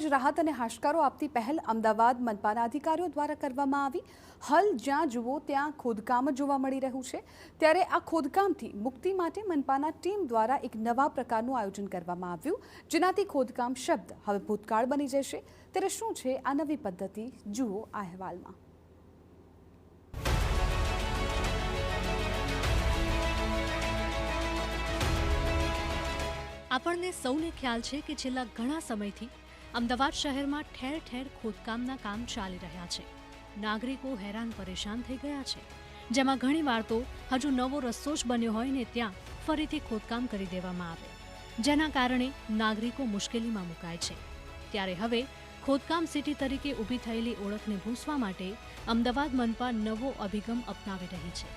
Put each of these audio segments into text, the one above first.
જ રાહત અને હાશકારો આપતી પહેલ અમદાવાદ મનપાના અધિકારીઓ દ્વારા કરવામાં આવી। હાલ જ્યાં જુઓ ત્યાં ખોદકામ જોવા મળી રહ્યું છે, ત્યારે આ ખોદકામથી મુક્તિ માટે મનપાના ટીમ દ્વારા એક નવા પ્રકારનું આયોજન કરવામાં આવ્યું, જેનાથી ખોદકામ શબ્દ હવે ભૂતકાળ બની જશે। ત્યારે શું છે આ નવી પદ્ધતિ, જુઓ આ અહેવાલમાં। આપણને સૌને ખ્યાલ છે કે છેલ્લા ઘણા સમયથી અમદાવાદ શહેરમાં ઠેર ઠેર ખોદકામના કામ ચાલી રહ્યા છે। નાગરિકો હેરાન પરેશાન થઈ ગયા છે, જેમાં ઘણીવાર તો હજુ નવો રસ્તો જ બન્યો હોય ને ત્યાં ફરીથી ખોદકામ કરી દેવામાં આવે, જેના કારણે નાગરિકો મુશ્કેલીમાં મુકાય છે। ત્યારે હવે ખોદકામ સિટી તરીકે ઊભી થયેલી ઓળખને ભૂંસવા માટે અમદાવાદ મનપા નવો અભિગમ અપનાવી રહી છે।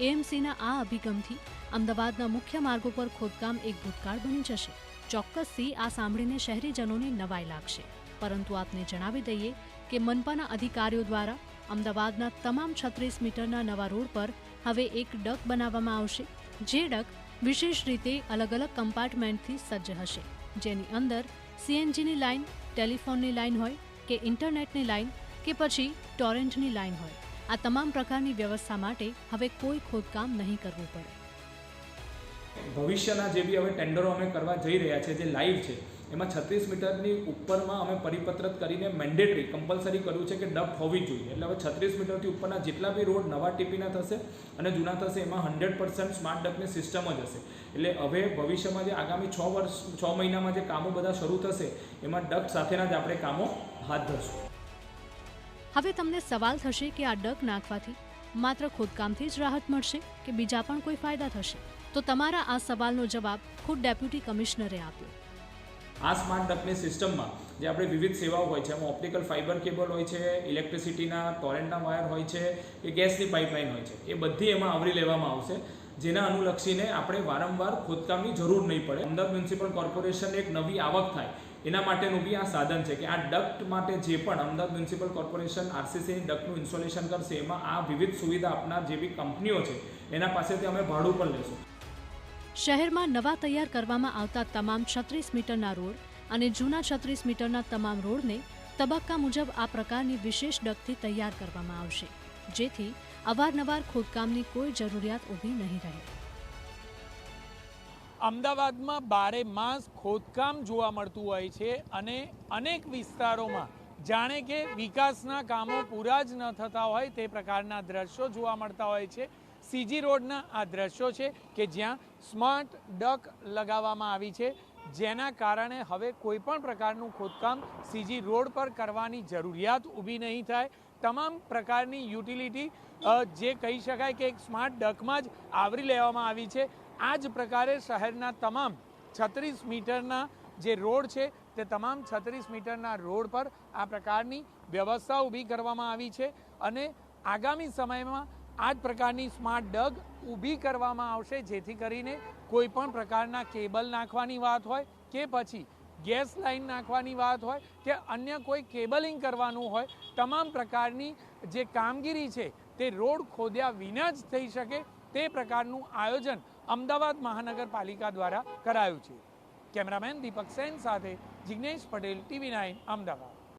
એએમસીના આ અભિગમથી અમદાવાદના મુખ્ય માર્ગો પર ખોદકામ એક ભૂતકાળ બની જશે। ચોક્કસથી આ સાંભળીને શહેરીજનોને નવાઈ લાગશે, પરંતુ આપને જણાવી દઈએ કે મનપાના અધિકારીઓ દ્વારા અમદાવાદના તમામ 36 મીટરના નવા રોડ પર હવે એક ડક બનાવવામાં આવશે, જે ડક વિશેષ રીતે અલગ અલગ કમ્પાર્ટમેન્ટથી સજ્જ હશે, જેની અંદર સીએનજીની લાઇન, ટેલિફોનની લાઇન હોય કે ઇન્ટરનેટની લાઇન કે પછી ટોરેન્ટની લાઇન હોય, આ તમામ પ્રકારની વ્યવસ્થા માટે હવે કોઈ ખોદકામ નહીં કરવું પડે। ભવિષ્યના જે બી હવે ટેન્ડરો અમે કરવા જઈ રહ્યા છે, જે લાઈવ છે, એમાં 36 મીટરની ઉપરમાં અમે પરિપત્ર કરીને મેન્ડેટરી કમ્પલસરી કર્યું છે કે ડક હોવી જોઈએ। એટલે હવે 36 મીટરથી ઉપરના જેટલા બી રોડ નવા ટીપીના થશે અને જૂના થશે, એમાં 100% સ્માર્ટ ડકની સિસ્ટમ જ હશે। એટલે હવે ભવિષ્યમાં જે આગામી 6 મહિનામાં જે કામો બધા શરૂ થશે, એમાં ડક સાથેના જ આપણે કામો હાથ ધરશું। હવે તમને સવાલ થશે કે આ ડક નાખવાથી માત્ર ખોદકામથી જ રાહત મળશે કે બીજા પણ કોઈ ફાયદા થશે? તો તમારા આ સવાલનો જવાબ ખુદ ડેપ્યુટી કમિશનરે આપ્યો। આ સ્માર્ટ ડકની સિસ્ટમમાં જે આપણે વિવિધ સેવાઓ હોય છે, એમાં ઓપ્ટિકલ ફાઇબર કેબલ હોય છે, ઇલેક્ટ્રિસિટીના ટોરેન્ટના વાયર હોય છે કે ગેસની પાઇપલાઇન હોય છે, એ બધી એમાં આવરી લેવામાં આવશે, જેના અનુલક્ષીને આપણે વારંવાર ખોદકામની જરૂર નહીં પડે। અમદાવાદ મ્યુનિસિપલ કોર્પોરેશનને એક નવી આવક થાય એના માટેનું બી આ સાધન છે કે આ ડક્ટ માટે જે પણ અમદાવાદ મ્યુનિસિપલ કોર્પોરેશન આરસીસીની ડક્ટનું ઇન્સ્ટોલેશન કરશે, એમાં આ વિવિધ સુવિધા આપનાર જે બી કંપનીઓ છે એના પાસેથી અમે ભાડું પણ લેશું। શહેરમાં નવા તૈયાર કરવામાં આવતા તમામ 36 મીટરના રોડ અને જૂના 36 મીટરના તમામ રોડને તબક્કા મુજબ આ પ્રકારની વિશેષ ડકથી તૈયાર કરવામાં આવશે, જેથી અવારનવાર ખોદકામની કોઈ જરૂરિયાત ઊભી નહીં રહે। અમદાવાદમાં બારે માસ ખોદકામ જોવા મળતું હોય છે અને અનેક વિસ્તારોમાં જાણે કે વિકાસના કામો પૂરા જ ન થતા હોય તે પ્રકારના દ્રશ્યો જોવા મળતા હોય છે। સીજી રોડના આ દ્રશ્યો છે કે જ્યાં સ્માર્ટ ડક લગાવવામાં આવી છે, જેના કારણે હવે કોઈ પણ પ્રકારનું ખોદકામ સીજી રોડ પર કરવાની જરૂરિયાત ઊભી નહીં થાય। તમામ પ્રકારની યુટિલિટી જે કહી શકાય કે એક સ્માર્ટ ડકમાં જ આવરી લેવામાં આવી છે। આ જ પ્રકારે શહેરના તમામ 36 મીટરના જે રોડ છે તે તમામ 36 મીટરના રોડ પર આ પ્રકારની વ્યવસ્થા ઊભી કરવામાં આવી છે અને આગામી સમયમાં આ જ પ્રકારની સ્માર્ટ ડક ઊભી કરવામાં આવશે, જેથી કરીને કોઈ પણ પ્રકારના કેબલ નાખવાની વાત હોય કે પછી ગેસ લાઇન નાખવાની વાત હોય કે અન્ય કોઈ કેબલિંગ કરવાનું હોય, તમામ પ્રકારની જે કામગીરી છે તે રોડ ખોદ્યા વિના જ થઈ શકે તે પ્રકારનું આયોજન અમદાવાદ મહાનગરપાલિકા દ્વારા કરાયું છે। કેમેરામેન દીપક સેન સાથે જિગ્નેશ પટેલ, TV9 અમદાવાદ।